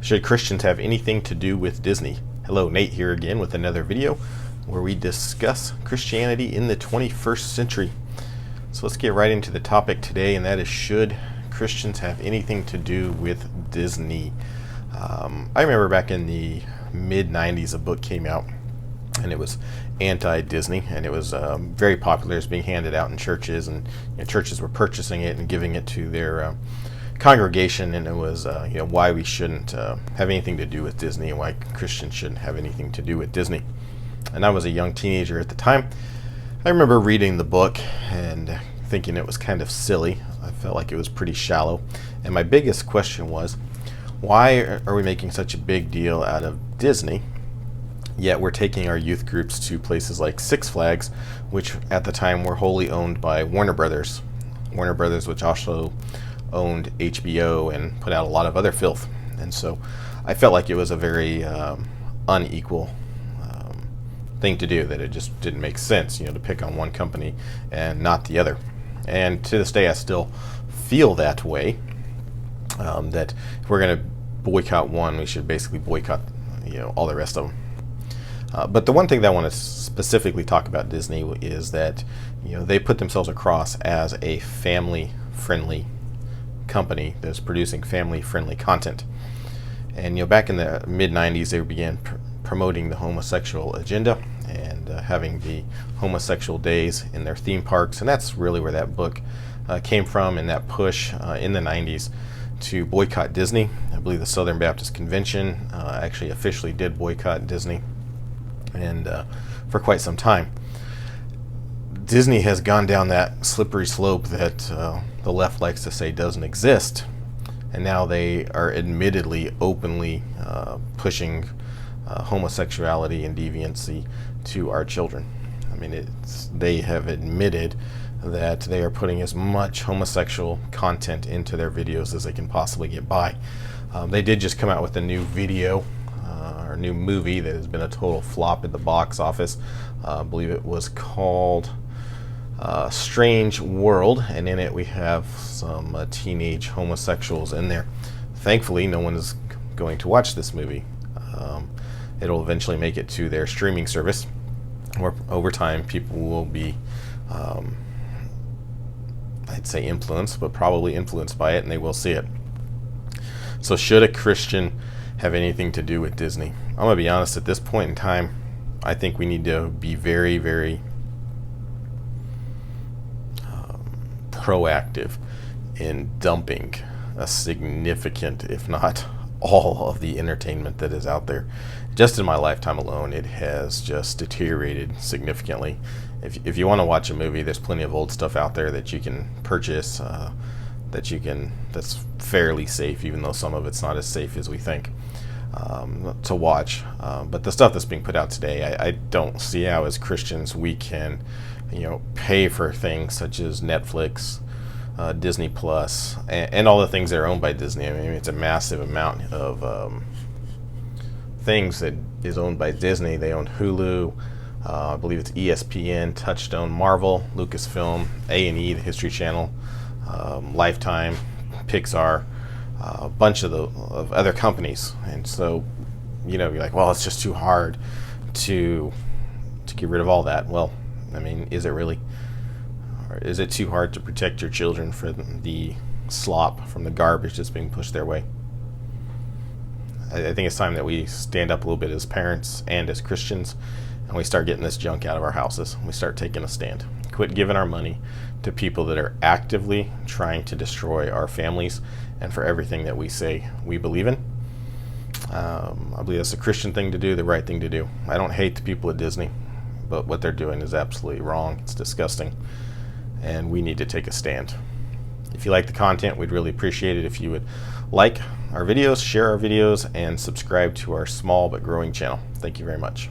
Should Christians have anything to do with Disney? Hello, Nate here again with another video where we discuss Christianity in the 21st century. So let's get right into the topic today, and that is, should Christians have anything to do with Disney? I remember back in the mid-90s a book came out, and it was anti-Disney, and it was very popular. It was being handed out in churches, and churches were purchasing it and giving it to their congregation, and it was why we shouldn't have anything to do with Disney, and why Christians shouldn't have anything to do with Disney. And I was a young teenager at the time. I remember reading the book and thinking it was kind of silly. I felt like it was pretty shallow, and my biggest question was, why are we making such a big deal out of Disney, yet we're taking our youth groups to places like Six Flags, which at the time were wholly owned by Warner Brothers, which also owned HBO and put out a lot of other filth. And so I felt like it was a very unequal thing to do, that it just didn't make sense, to pick on one company and not the other. And to this day I still feel that way, that if we're going to boycott one, we should basically boycott all the rest of them. But the one thing that I want to specifically talk about Disney is that they put themselves across as a family-friendly company that's producing family-friendly content. And back in the mid-90s, they began promoting the homosexual agenda and having the homosexual days in their theme parks, and that's really where that book came from, and that push in the 90s to boycott Disney. I believe the Southern Baptist Convention actually officially did boycott Disney, and for quite some time. Disney has gone down that slippery slope that the left likes to say doesn't exist, and now they are admittedly openly pushing homosexuality and deviancy to our children. I mean, they have admitted that they are putting as much homosexual content into their videos as they can possibly get by. They did just come out with a new video, or new movie, that has been a total flop at the box office. I believe it was called Strange World, and in it we have some teenage homosexuals in there. Thankfully, no one is going to watch this movie. It'll eventually make it to their streaming service, where over time people will be I'd say influenced, but probably influenced by it, and they will see it. So should a Christian have anything to do with Disney? I'm going to be honest, at this point in time, I think we need to be very, very proactive in dumping a significant, if not all, of the entertainment that is out there. Just in my lifetime alone, it has just deteriorated significantly. If you want to watch a movie, there's plenty of old stuff out there that you can purchase, that's fairly safe, even though some of it's not as safe as we think, to watch. But the stuff that's being put out today, I don't see how as Christians we can pay for things such as Netflix, Disney Plus, and all the things that are owned by Disney. I mean, it's a massive amount of things that is owned by Disney. They own Hulu, I believe it's ESPN, Touchstone, Marvel, Lucasfilm, A&E, the History Channel, Lifetime, Pixar, a bunch of other companies. And so, you're like, well, it's just too hard to get rid of all that. Well, I mean, is it really? Or is it too hard to protect your children from the slop, from the garbage that's being pushed their way? I think it's time that we stand up a little bit as parents and as Christians, and we start getting this junk out of our houses. We start taking a stand. Quit giving our money to people that are actively trying to destroy our families and for everything that we say we believe in. I believe that's a Christian thing to do, the right thing to do. I don't hate the people at Disney, but what they're doing is absolutely wrong. It's disgusting, and we need to take a stand. If you like the content, we'd really appreciate it if you would like our videos, share our videos, and subscribe to our small but growing channel. Thank you very much.